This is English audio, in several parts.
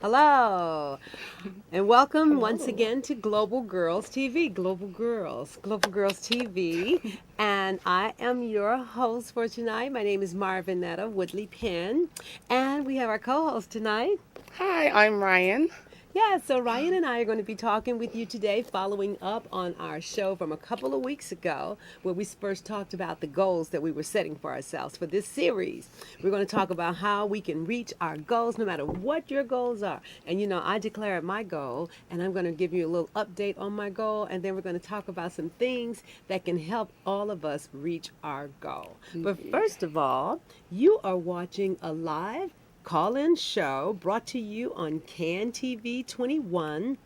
Hello, and welcome once again to Global Girls TV. Global Girls TV. And I am your host for tonight. My name is Marvinetta Woodley Penn, and we have our co-host tonight. Hi, I'm Ryan. Yeah, so Ryan and I are going to be talking with you today, following up on our show from a couple of weeks ago, where we first talked about the goals that we were setting for ourselves for this series. We're going to talk about how we can reach our goals, no matter what your goals are. And I declared my goal, and I'm going to give you a little update on my goal, and then we're going to talk about some things that can help all of us reach our goal. But first of all, you are watching a live call-in show brought to you on CANTV 21.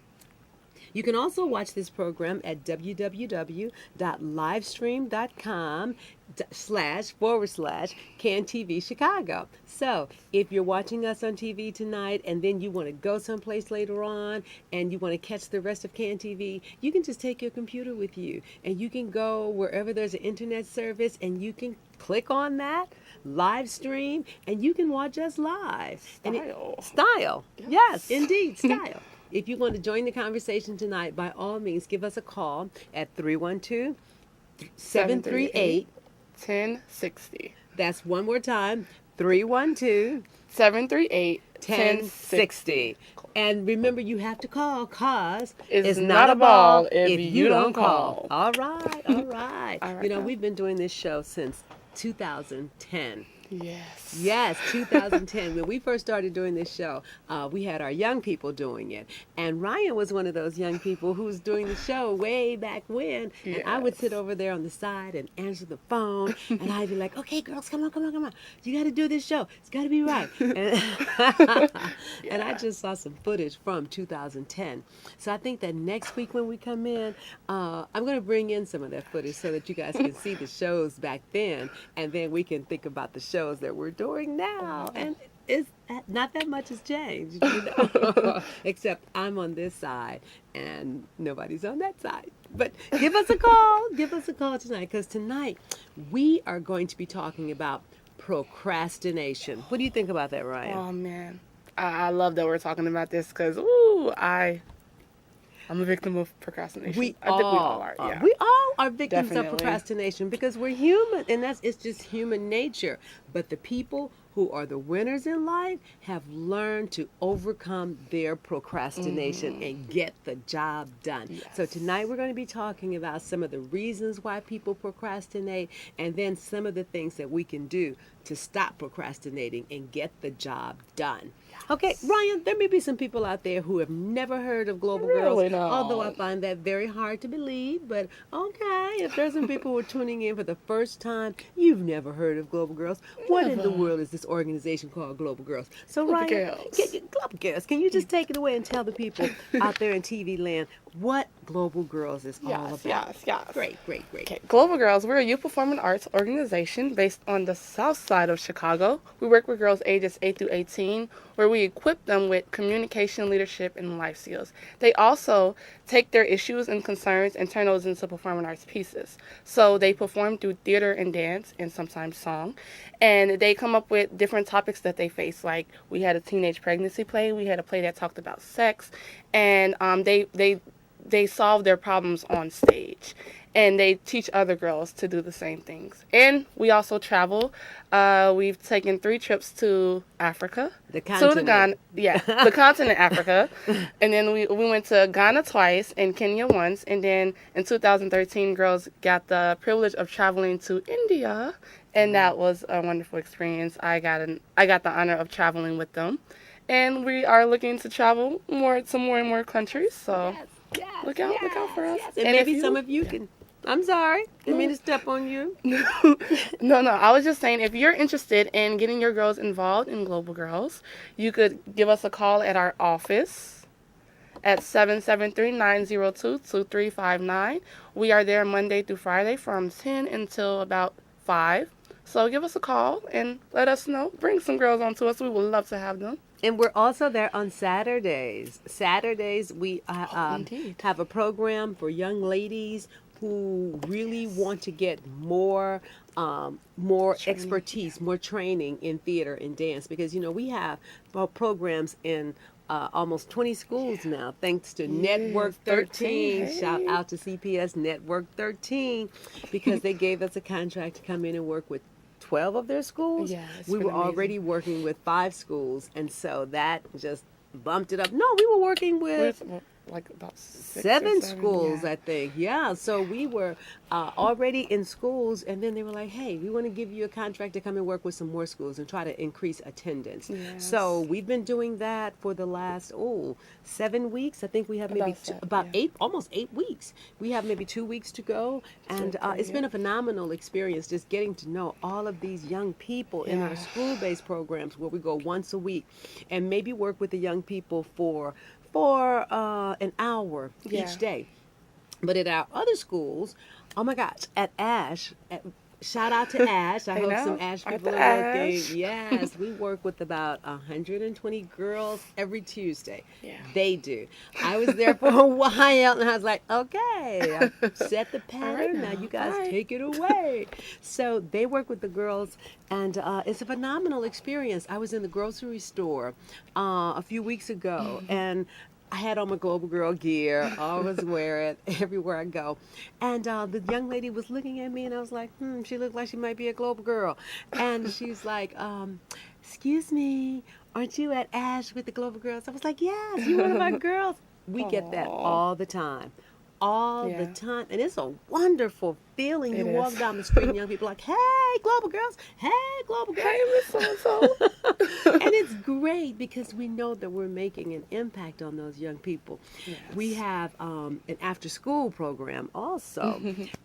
You can also watch this program at www.livestream.com//CanTV Chicago. So if you're watching us on TV tonight and then you want to go someplace later on and you want to catch the rest of CanTV, you can just take your computer with you and you can go wherever there's an internet service and you can click on that live stream and you can watch us live. Style. Yes, indeed, style. If you want to join the conversation tonight, by all means, give us a call at 312-738-1060. That's one more time, 312-738-1060. And remember, you have to call because it's not a ball if you don't call. All right, all right. We've been doing this show since 2010. Yes, 2010. When we first started doing this show, we had our young people doing it. And Ryan was one of those young people who was doing the show way back when. And I would sit over there on the side and answer the phone. And I'd be like, okay, girls, come on. You got to do this show. It's got to be right. And, and I just saw some footage from 2010. So I think that next week when we come in, I'm going to bring in some of that footage so that you guys can see the shows back then. And then we can think about the shows that we're doing now, and it's not that much has changed, except I'm on this side and nobody's on that side. But give us a call tonight, because tonight we are going to be talking about procrastination. What do you think about that, Ryan? Oh man, I love that we're talking about this because I'm a victim of procrastination. I think we all are. Yeah. We all are victims of procrastination because we're human, and it's just human nature. But the people who are the winners in life have learned to overcome their procrastination and get the job done. Yes. So tonight we're going to be talking about some of the reasons why people procrastinate, and then some of the things that we can do to stop procrastinating and get the job done. Okay, Ryan, there may be some people out there who have never heard of Global Girls, although I find that very hard to believe. But okay, if there's some people who are tuning in for the first time, you've never heard of Global Girls. What in the world is this organization called Global Girls? So Ryan, Global Girls, can you just take it away and tell the people out there in TV land what Global Girls is all about? Yes. Great. Okay, Global Girls, we're a youth performing arts organization based on the south side of Chicago. We work with girls ages 8 through 18, where we equip them with communication, leadership, and life skills. They also take their issues and concerns and turn those into performing arts pieces. So they perform through theater and dance and sometimes song. And they come up with different topics that they face. Like we had a teenage pregnancy play. We had a play that talked about sex. And they solve their problems on stage, and they teach other girls to do the same things. And we also travel. We've taken 3 trips to Africa. The continent. The continent Africa. And then we went to Ghana twice and Kenya once. And then in 2013, girls got the privilege of traveling to India, and that was a wonderful experience. I got the honor of traveling with them, and we are looking to travel to more and more countries. So. Yes, look out for us. Yes. And maybe some of you can. I'm sorry. Didn't mean to step on you. No. I was just saying, if you're interested in getting your girls involved in Global Girls, you could give us a call at our office at 773-902-2359. We are there Monday through Friday from 10 until about 5. So give us a call and let us know. Bring some girls on to us. We would love to have them. And we're also there on Saturdays. Saturdays, we have a program for young ladies who really want to get more expertise, more training in theater and dance. Because, we have programs in almost 20 schools now, thanks to Network 13. 13. Hey. Shout out to CPS Network 13 because they gave us a contract to come in and work with 12 of their schools. Yeah, we were already working with 5 schools, and so that just bumped it up. No, we were working with like about 7 schools, I think. Yeah, so we were already in schools, and then they were like, hey, we want to give you a contract to come and work with some more schools and try to increase attendance. Yes. So we've been doing that for the last 7 weeks. I think we have maybe about 8, almost 8 weeks. We have maybe 2 weeks to go, and it's been a phenomenal experience just getting to know all of these young people in our school-based programs where we go once a week and maybe work with the young people for an hour each day. But at our other schools, oh my gosh, at Ash, shout out to Ash. I hope some Ash people are looking. Yes, we work with about 120 girls every Tuesday. Yeah. They do. I was there for a while, and I was like, okay, I've set the pattern. Now you guys take it away. So they work with the girls, and it's a phenomenal experience. I was in the grocery store a few weeks ago, and I had on my Global Girl gear. I always wear it everywhere I go. And the young lady was looking at me, and I was like, she looked like she might be a Global Girl. And she's like, excuse me, aren't you at Ash with the Global Girls? I was like, yes, you're one of our girls. We get that all the time. All the time. And it's a wonderful feeling. You walk down the street and young people are like, hey, Global Girls. Hey, Global Girls. Hey, Miss So-and-so. And it's great because we know that we're making an impact on those young people. Yes. We have an after-school program also,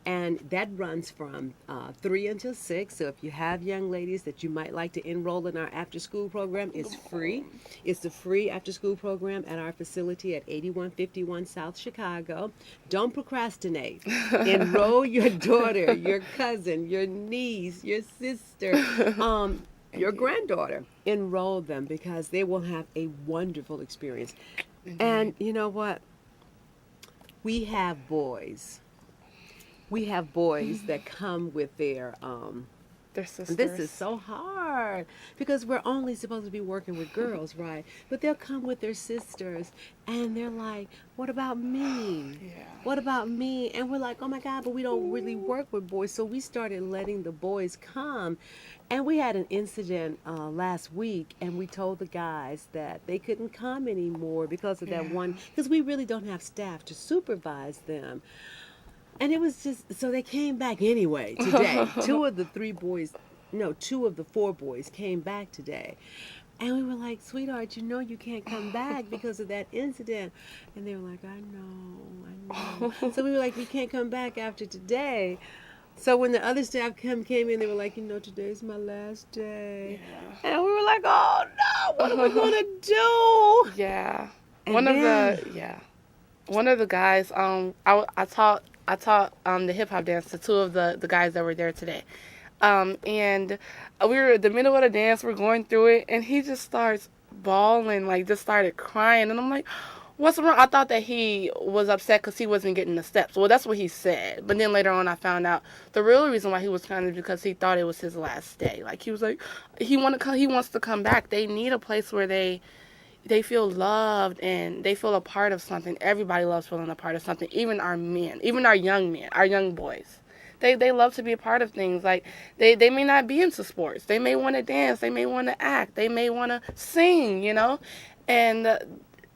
and that runs from 3 until 6. So if you have young ladies that you might like to enroll in our after-school program, it's free. It's a free after-school program at our facility at 8151 South Chicago. Don't procrastinate. Enroll your daughter, your cousin, your niece, your sister, your granddaughter. Enroll them because they will have a wonderful experience. And you know what? We have boys. We have boys that come with their sisters. This is so hard because we're only supposed to be working with girls, right? But they'll come with their sisters and they're like, what about me? Yeah. What about me? And we're like, oh my God, but we don't really work with boys. So we started letting the boys come. And we had an incident last week, and we told the guys that they couldn't come anymore because of that one, because we really don't have staff to supervise them. And it was just, so they came back anyway today. 2 of the 4 boys came back today. And we were like, sweetheart, you know you can't come back because of that incident. And they were like, I know. So we were like, we can't come back after today. So when the other staff came in, they were like, you know, today's my last day. Yeah. And we were like, oh no, what are we going to do? Yeah. One of the guys, I taught the hip hop dance to 2 of the guys that were there today. And we were in the middle of the dance, we're going through it, and he just starts bawling, like just started crying. And I'm like, what's wrong? I thought that he was upset because he wasn't getting the steps. Well, that's what he said. But then later on, I found out the real reason why he was crying is because he thought it was his last day. Like, he was like, he wants to come back. They need a place where they feel loved and they feel a part of something. Everybody loves feeling a part of something, even our men, even our young men, our young boys. They love to be a part of things. Like, they may not be into sports. They may want to dance. They may want to act. They may want to sing, you know. And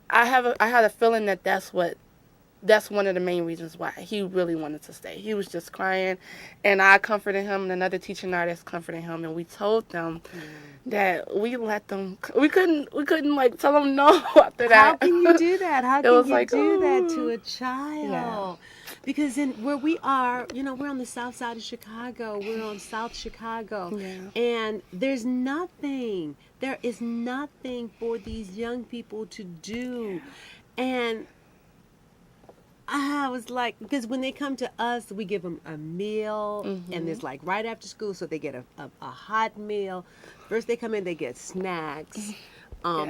I had a feeling that that's one of the main reasons why he really wanted to stay. He was just crying, and I comforted him, and another teaching artist comforted him, and we told them that we couldn't like tell them no after that. How can you do that? How can you do that to a child? Yeah. Because where we are, you know, we're on the south side of Chicago. We're on South Chicago. Yeah. And there is nothing for these young people to do. Yeah. And I was like, because when they come to us, we give them a meal, and it's like right after school, so they get a hot meal. First they come in, they get snacks.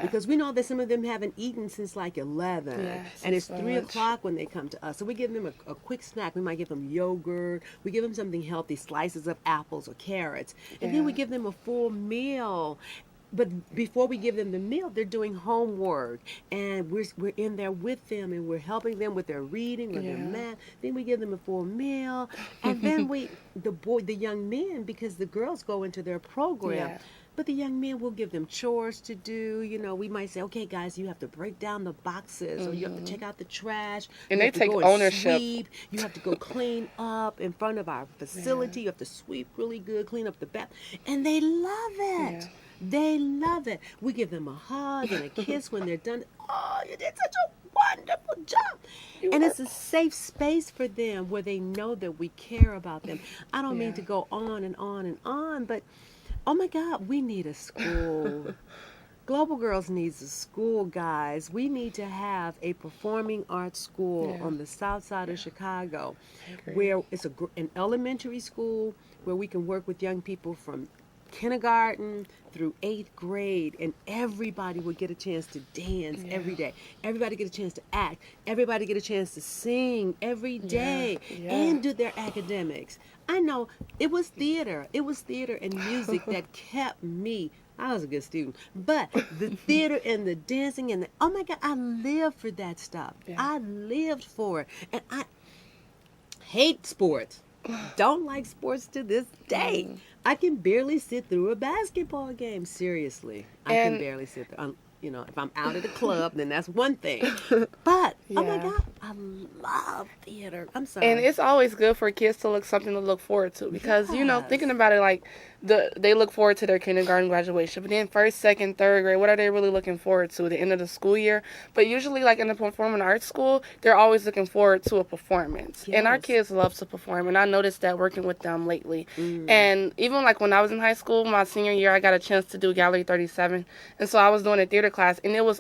Because we know that some of them haven't eaten since like 11, and it's 3 o'clock when they come to us. So we give them a quick snack. We might give them yogurt. We give them something healthy, slices of apples or carrots, and then we give them a full meal. but before we give them the meal, they're doing homework, and we're in there with them, and we're helping them with their reading or their math. Then we give them a full meal, and then the young men, because the girls go into their program. Yeah. But the young men will give them chores to do. You know, we might say, okay, guys, you have to break down the boxes, or you have to take out the trash. And you they have to take go and ownership. Sweep. You have to go clean up in front of our facility. You have to sweep really good, clean up the bath. And they love it. Yeah. They love it. We give them a hug and a kiss when they're done. Oh, you did such a wonderful job. And it's a safe space for them where they know that we care about them. I don't mean to go on and on and on, but oh my God, we need a school. Global Girls needs a school, guys. We need to have a performing arts school on the south side of Chicago, where it's an elementary school where we can work with young people from kindergarten through 8th grade, and everybody would get a chance to dance every day. Everybody get a chance to act. Everybody get a chance to sing every day and do their academics. I know it was theater. It was theater and music that kept me. I was a good student, but the theater and the dancing and oh my God, I lived for that stuff. I lived for it, and I hate sports. Don't like sports to this day. I can barely sit through a basketball game. Seriously, I can barely sit through. You know, if I'm out at the club, then that's one thing. But oh my God, I love theater. I'm sorry. And it's always good for kids to something to look forward to, because you know, thinking about it, like they look forward to their kindergarten graduation, but then first, second, third grade, what are they really looking forward to? The end of the school year. But usually, like in the performing arts school, they're always looking forward to a performance. And our kids love to perform, and I noticed that working with them lately. And even like when I was in high school, my senior year, I got a chance to do Gallery 37, and so I was doing a theater class, and it was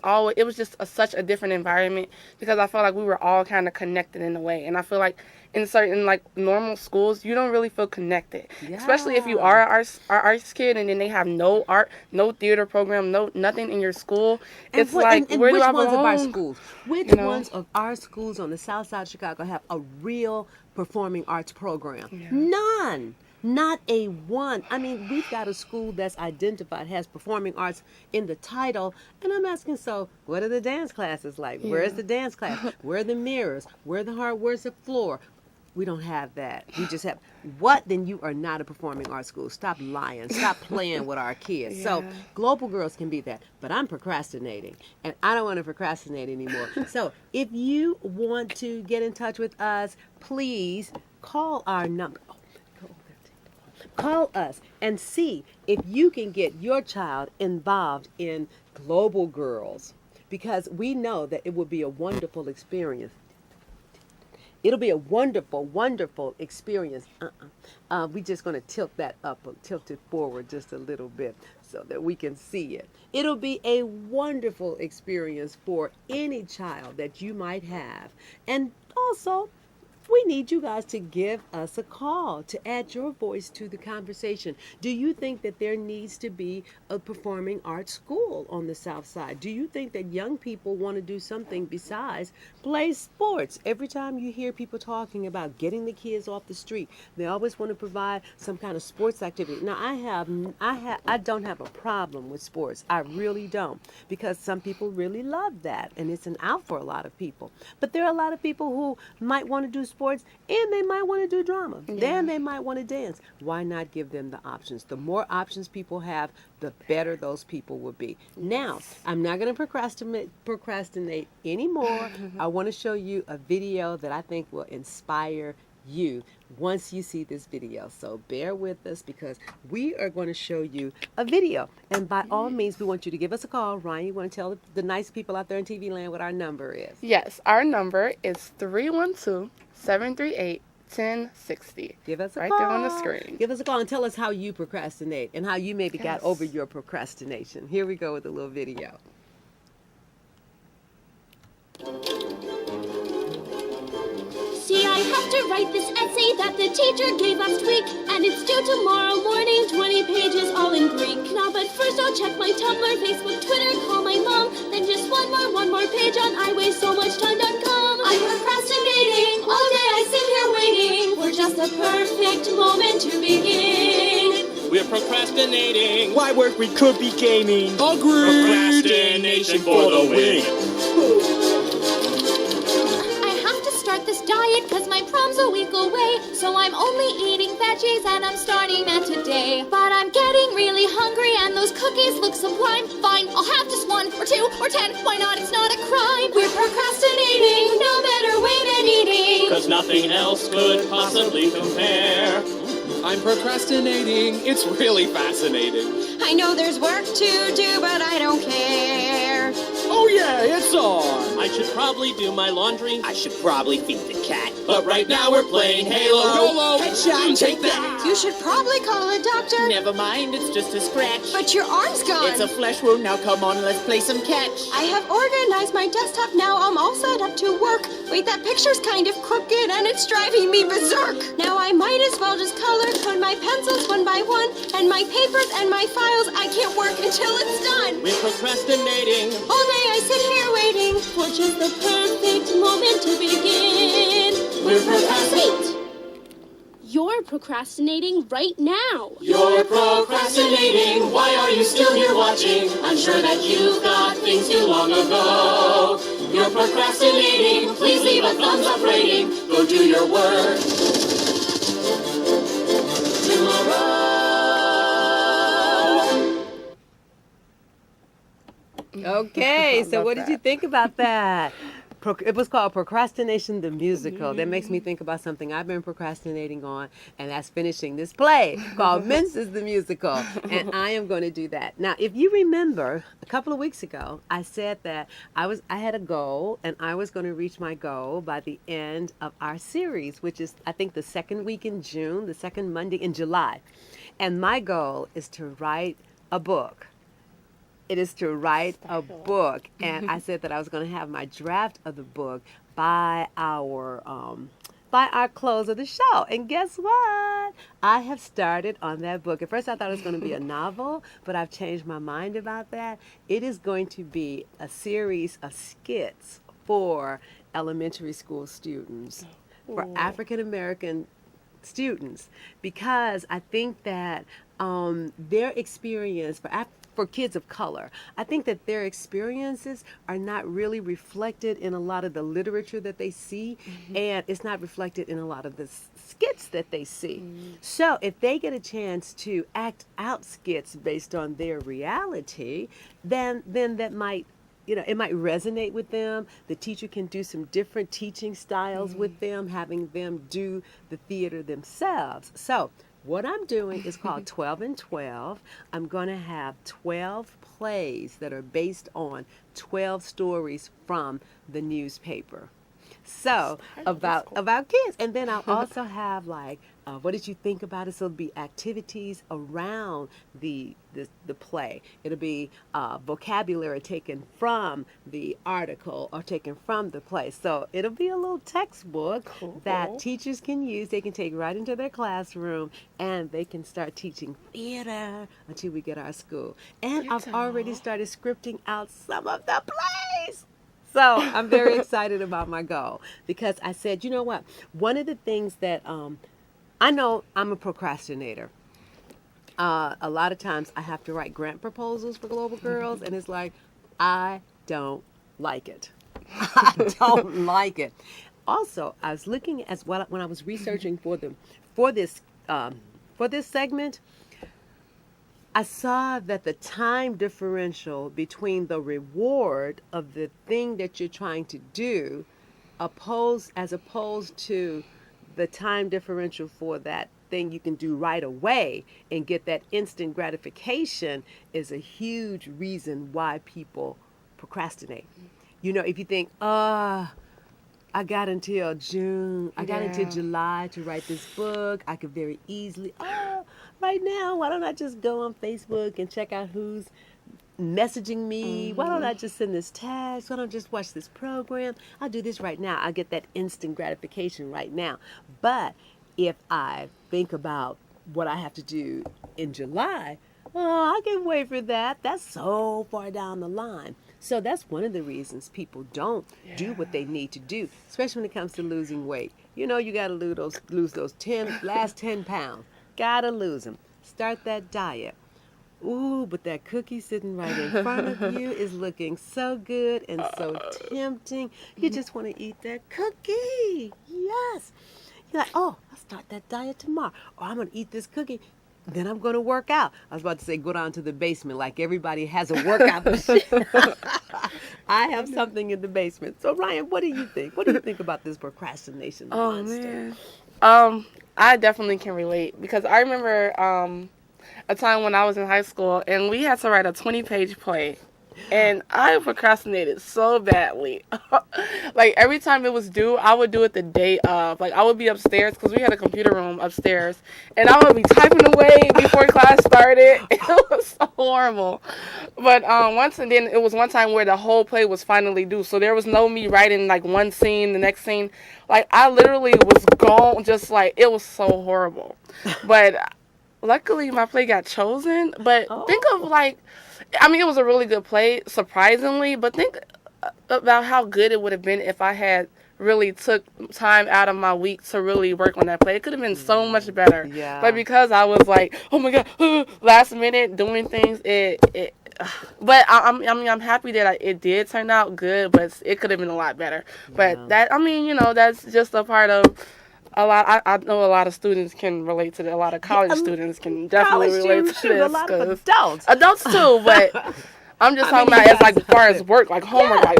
just such a different environment, because I felt like we were all kind of connected in a way. And I feel like in certain like normal schools, you don't really feel connected, especially if you are an arts kid, and then they have no art, no theater program, nothing in your school. It's and like, and where which do I ones belong? of our schools? Which ones of our schools on the south side of Chicago have a real performing arts program? None. Not a one. I mean, we've got a school that's identified, has performing arts in the title, and I'm asking, so what are the dance classes like? Where's the dance class? Where are the mirrors? Where's the floor? We don't have that. We just have what? Then you are not a performing arts school. Stop lying. Stop playing with our kids. So Global Girls can be that, but I'm procrastinating, and I don't want to procrastinate anymore. So if you want to get in touch with us, please call our number. Call us and see if you can get your child involved in Global Girls, because we know that it will be a wonderful experience. It'll be a wonderful, wonderful experience. We're just going to tilt that up, tilt it forward just a little bit so that we can see it. It'll be a wonderful experience for any child that you might have. And also, we need you guys to give us a call to add your voice to the conversation. Do you think that there needs to be a performing arts school on the south side? Do you think that young people want to do something besides play sports? Every time you hear people talking about getting the kids off the street, they always want to provide some kind of sports activity. Now, I don't have a problem with sports. I really don't, because some people really love that, and it's an out for a lot of people. But there are a lot of people who might want to do sports, and they might want to do drama. Then they might want to dance. Why not give them the options? The more options people have, the better those people will be. Now, I'm not going to procrastinate anymore. I want to show you a video that I think will inspire you once you see this video. So bear with us, because we are going to show you a video. And by all means, we want you to give us a call. Ryan, you want to tell the nice people out there in TV land what our number is? Yes, our number is 312-738-1060. Give us a right call. there on the screen. Give us a call and tell us how you procrastinate and how you maybe got over your procrastination. Here we go with a little video. See, I have to write this essay that the teacher gave last week, and it's due tomorrow morning, 20 pages all in Greek. Now, but first I'll check my Tumblr, Facebook, Twitter, call my mom, then just one more page on iwastesommuchtime.com. I'm procrastinating, all day I sit here waiting for just the perfect moment to begin. We're procrastinating. Why work? We could be gaming. Agreed. Procrastination for the win. I have to start this diet cause my prom's a week away. So I'm only eating veggies and I'm starting that today. But I'm getting really hungry and those cookies look sublime. Fine, I'll have just 1 or 2 or 10. Why not? It's not a crime. We're procrastinating. No better way than eating. Cause nothing else could possibly compare. I'm procrastinating. It's really fascinating. I know there's work to do, but I don't care. Oh yeah, it's on. I should probably do my laundry. I should probably feed the cat. But right now we're playing Halo. YOLO. Headshot, take that. You should probably call a doctor. Never mind, it's just a scratch. But your arm's gone. It's a flesh wound. Now come on, let's play some catch. I have organized my desktop now. I'm all set up to work. Wait, that picture's kind of crooked and it's driving me berserk. Now I might as well just color code my pencils 1 by 1 and my papers and my files. I can't work until it's done. We're procrastinating. All day I sit here waiting For just the perfect moment to begin. We're procrastinating. You're procrastinating right now. You're procrastinating. Why are you still here watching? I'm sure that you've got things too long ago. You're procrastinating. Please leave a thumbs up rating. Go do your work tomorrow. Okay, so what did you think about that? It was called Procrastination the Musical. That makes me think about something I've been procrastinating on, and that's finishing this play called Menses the Musical. And I am going to do that. Now, if you remember, a couple of weeks ago, I said that I had a goal, and I was going to reach my goal by the end of our series, which is, I think, the second week in June, the second Monday in July. And my goal is to write a book. It is to write a book, and I said that I was going to have my draft of the book by our close of the show. And guess what? I have started on that book. At first, I thought it was going to be a novel, but I've changed my mind about that. It is going to be a series of skits for elementary school students, for African American students, because I think that their experience for kids of color, I think that their experiences are not really reflected in a lot of the literature that they see, and it's not reflected in a lot of the skits that they see. So if they get a chance to act out skits based on their reality, then that might, it might resonate with them. The teacher can do some different teaching styles with them, having them do the theater themselves. So what I'm doing is called 12 and 12. I'm going to have 12 plays that are based on 12 stories from the newspaper. So about kids. And then I'll also have what did you think about it? So it'll be activities around the play. It'll be vocabulary taken from the article or taken from the play. So it'll be a little textbook that teachers can use. They can take right into their classroom, and they can start teaching theater until we get our school. And I've already started scripting out some of the plays. So I'm very excited about my goal, because I said, you know what? One of the things that I know, I'm a procrastinator. A lot of times I have to write grant proposals for Global Girls, and it's like, I don't like it. I don't like it. Also, I was looking when I was researching for this segment, I saw that the time differential between the reward of the thing that you're trying to do, as opposed to the time differential for that thing you can do right away and get that instant gratification, is a huge reason why people procrastinate. If you think, I got until June, I got until July to write this book, I could very easily, right now, why don't I just go on Facebook and check out who's messaging me? Why don't I just send this text? Why don't I just watch this program? I'll do this right now. I'll get that instant gratification right now. But if I think about what I have to do in July, I can wait for that. That's so far down the line. So that's one of the reasons people don't do what they need to do, especially when it comes to losing weight. You got to lose those last 10 pounds. Gotta lose them. start that diet. Ooh, but that cookie sitting right in front of you is looking so good and so tempting. You just want to eat that cookie. Yes. You're like, oh, I'll start that diet tomorrow. Or I'm going to eat this cookie. Then I'm going to work out. I was about to say go down to the basement like everybody has a workout machine. I have something in the basement. So, Ryan, what do you think? What do you think about this procrastination monster? Man. I definitely can relate because I remember a time when I was in high school and we had to write a 20-page play. And I procrastinated so badly. Like, every time it was due, I would do it the day of. Like, I would be upstairs because we had a computer room upstairs. And I would be typing away before class started. It was so horrible. But and then it was one time where the whole play was finally due. So there was no me writing, like, one scene, the next scene. Like, I literally was gone, just like, it was so horrible. But luckily, my play got chosen. But think of, like, I mean, it was a really good play, surprisingly, but think about how good it would have been if I had really took time out of my week to really work on that play. It could have been so much better. Yeah. But because I was like, oh my God, last minute doing things, but I'm happy that it did turn out good, but it could have been a lot better. But that's just a part of a lot. I know a lot of students can relate to that. A lot of college students can definitely relate to this. A lot of adults too, but I'm just talking about as far as work, like homework, like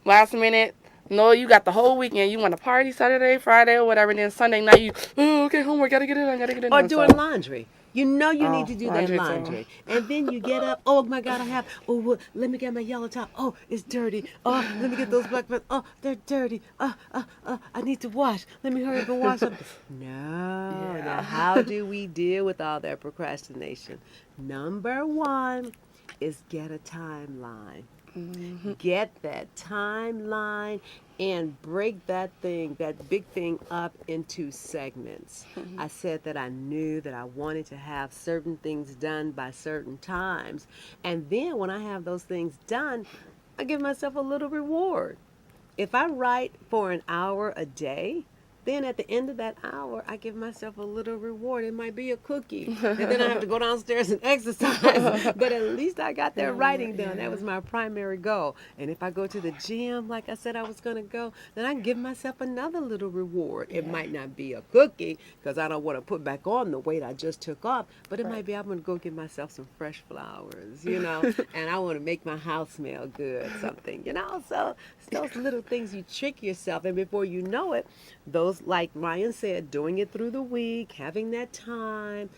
last minute. No, you got the whole weekend. You want to party Saturday, Friday, or whatever, and then Sunday night okay, homework, gotta get it done, Or doing laundry. You know you need to do that laundry. And then you get up, oh my God, let me get my yellow top. Oh, it's dirty. Oh, let me get those black pants. Oh, they're dirty. I need to wash. Let me hurry up and wash them. No. Yeah. Now, how do we deal with all that procrastination? Number one is get a timeline. Mm-hmm. Get that timeline and break that big thing up into segments. Mm-hmm. I said that I knew that I wanted to have certain things done by certain times. And then when I have those things done, I give myself a little reward. If I write for an hour a day, then at the end of that hour, I give myself a little reward. It might be a cookie. And then I have to go downstairs and exercise. But at least I got that writing done. That was my primary goal. And if I go to the gym, like I said I was going to go, then I can give myself another little reward. It might not be a cookie because I don't want to put back on the weight I just took off. But it might be I'm going to go get myself some fresh flowers, and I want to make my house smell good, something, So it's those little things you trick yourself. And before you know it, those, like Ryan said, doing it through the week, having that time,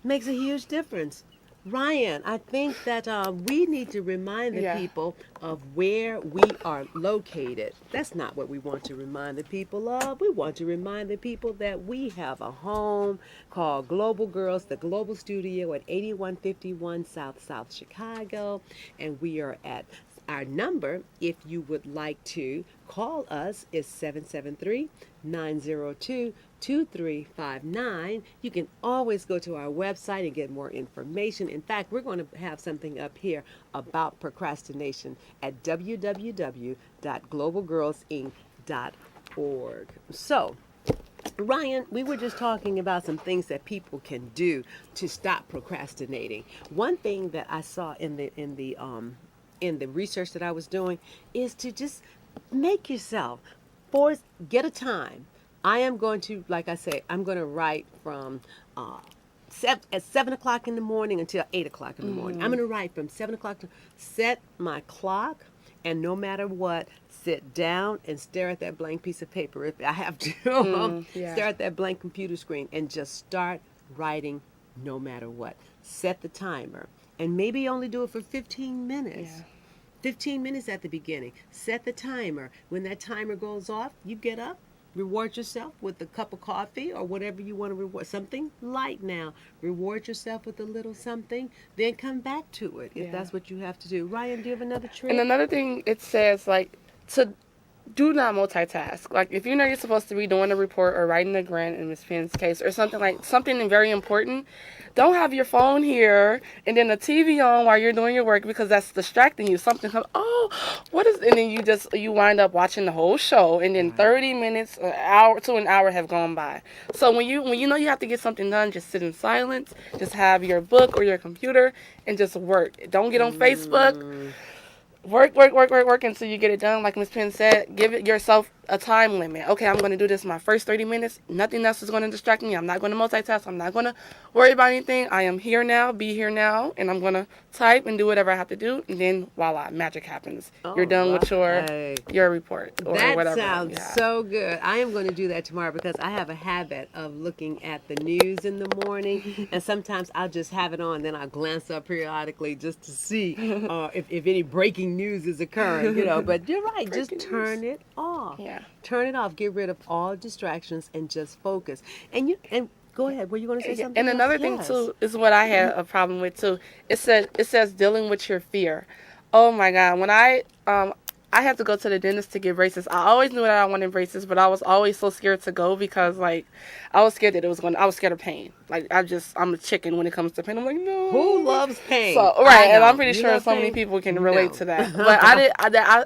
makes a huge difference. Ryan, I think that we need to remind the people of where we are located. That's not what we want to remind the people of. We want to remind the people that we have a home called Global Girls, the Global Studio at 8151 South Chicago, and we are at our number, if you would like to call us, is 773-902-2359. You can always go to our website and get more information. In fact, we're going to have something up here about procrastination at www.globalgirlsinc.org. So, Ryan, we were just talking about some things that people can do to stop procrastinating. One thing that I saw in the research that I was doing is to just make yourself get a time. I am going to, like I say, I'm going to write from 7 o'clock in the morning until 8 o'clock in the morning. I'm going to write from 7 o'clock to set my clock, and no matter what, sit down and stare at that blank piece of paper if I have to. Stare at that blank computer screen and just start writing no matter what. Set the timer. And maybe only do it for 15 minutes. Yeah. 15 minutes at the beginning. Set the timer. When that timer goes off, you get up, reward yourself with a cup of coffee or whatever you want to reward. Something light now. Reward yourself with a little something. Then come back to it if that's what you have to do. Ryan, do you have another trick? And another thing, it says, like, to do not multitask. Like, if you know you're supposed to be doing a report or writing a grant in Miss Penn's case or something very important, don't have your phone here and then the TV on while you're doing your work, because that's distracting you. Something comes, and then you wind up watching the whole show, and then 30 minutes, an hour to an hour have gone by. So when you know you have to get something done, just sit in silence, just have your book or your computer and just work. Don't get on Facebook. Work until you get it done. Like Ms. Penn said, give it yourself a time limit. Okay, I'm going to do this my first 30 minutes. Nothing else is going to distract me. I'm not going to multitask. I'm not going to worry about anything. I am here now, be here now, and I'm going to type and do whatever I have to do. And then, voila, magic happens. You're done with your report or that whatever. Sounds so good. I am going to do that tomorrow because I have a habit of looking at the news in the morning, and sometimes I'll just have it on, then I'll glance up periodically just to see if any breaking news is occurring, But you're right, just turn it off. Yeah. Turn it off. Get rid of all distractions and just focus. And go ahead. Were you going to say something? And another thing too is what I had a problem with too. It says dealing with your fear. Oh my God! When I had to go to the dentist to get braces. I always knew that I wanted braces, but I was always so scared to go because I was scared that I was scared of pain. I'm a chicken when it comes to pain. I'm like, no. Who loves pain? So, right, and I'm pretty sure so many people can relate to that. But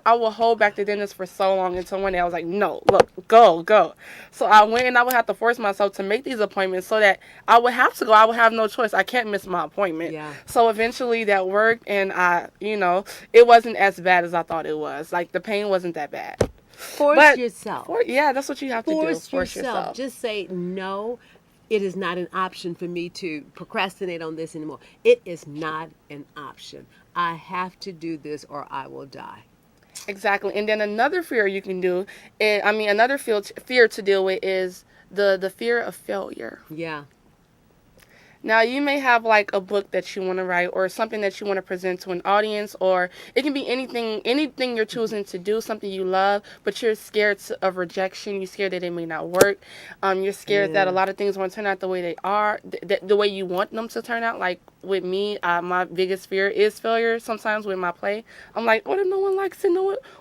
I will hold back the dentist for so long until one day I was like, no, look, go. So I went and I would have to force myself to make these appointments so that I would have to go. I would have no choice. I can't miss my appointment. Yeah. So eventually that worked, and it wasn't as bad as I thought it was. The pain wasn't that bad. Force yourself. That's what you have to do. Force yourself. Just say, no, it is not an option for me to procrastinate on this anymore. It is not an option. I have to do this or I will die. Exactly. And then another fear you can do, another fear to deal with is the fear of failure. Yeah. Now, you may have a book that you want to write or something that you want to present to an audience, or it can be anything you're choosing to do, something you love, but you're scared of rejection. You're scared that it may not work. You're scared that a lot of things won't turn out the way they are, the way you want them to turn out. Like with me, my biggest fear is failure sometimes with my play. I'm like, what if no one likes it?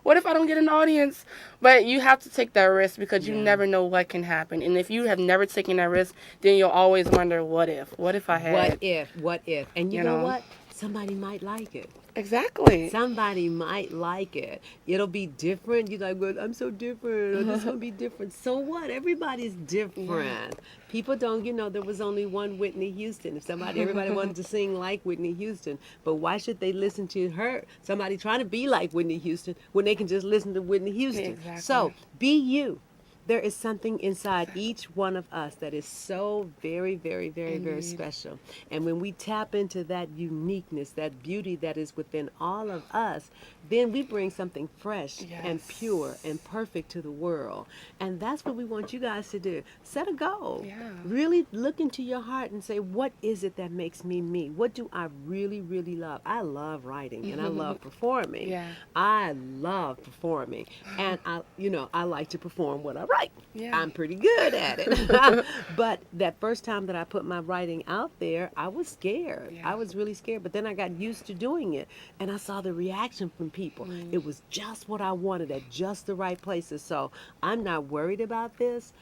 What if I don't get an audience? But you have to take that risk because you never know what can happen. And if you have never taken that risk, then you'll always wonder, what if? What if I had? What if? And you know what? Somebody might like it. Exactly. Somebody might like it. It'll be different. You're like, well, I'm so different. Or this will be different. So what? Everybody's different. Yeah. People don't, there was only one Whitney Houston. Everybody wanted to sing like Whitney Houston. But why should they listen to somebody trying to be like Whitney Houston, when they can just listen to Whitney Houston? Exactly. So be you. There is something inside each one of us that is so very, very, very, very special. And when we tap into that uniqueness, that beauty that is within all of us, then we bring something fresh and pure and perfect to the world. And that's what we want you guys to do. Set a goal. Yeah. Really look into your heart and say, what is it that makes me me? What do I really, really love? I love writing and I love performing. Yeah. I love performing. And I like to perform what I write. Yeah. I'm pretty good at it. But that first time that I put my writing out there, I was scared. Yeah. I was really scared. But then I got used to doing it. And I saw the reaction from people. It was just what I wanted at just the right places. So I'm not worried about this.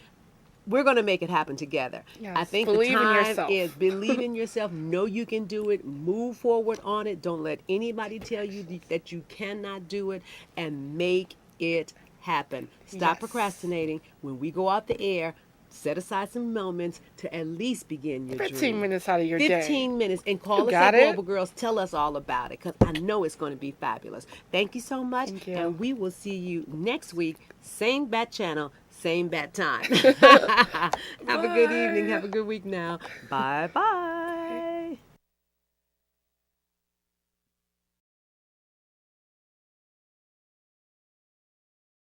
We're going to make it happen together. Yes. I think the time is believe in yourself. Know you can do it. Move forward on it. Don't let anybody tell you that you cannot do it, and make it happen. Stop procrastinating. When we go out the air, set aside some moments to at least begin your 15 minutes out of your day. 15 minutes. And call us at Global Girls. Tell us all about it, because I know it's going to be fabulous. Thank you so much. Thank you. And we will see you next week. Same bat channel, same bat time. Have a good evening. Have a good week now. Bye-bye.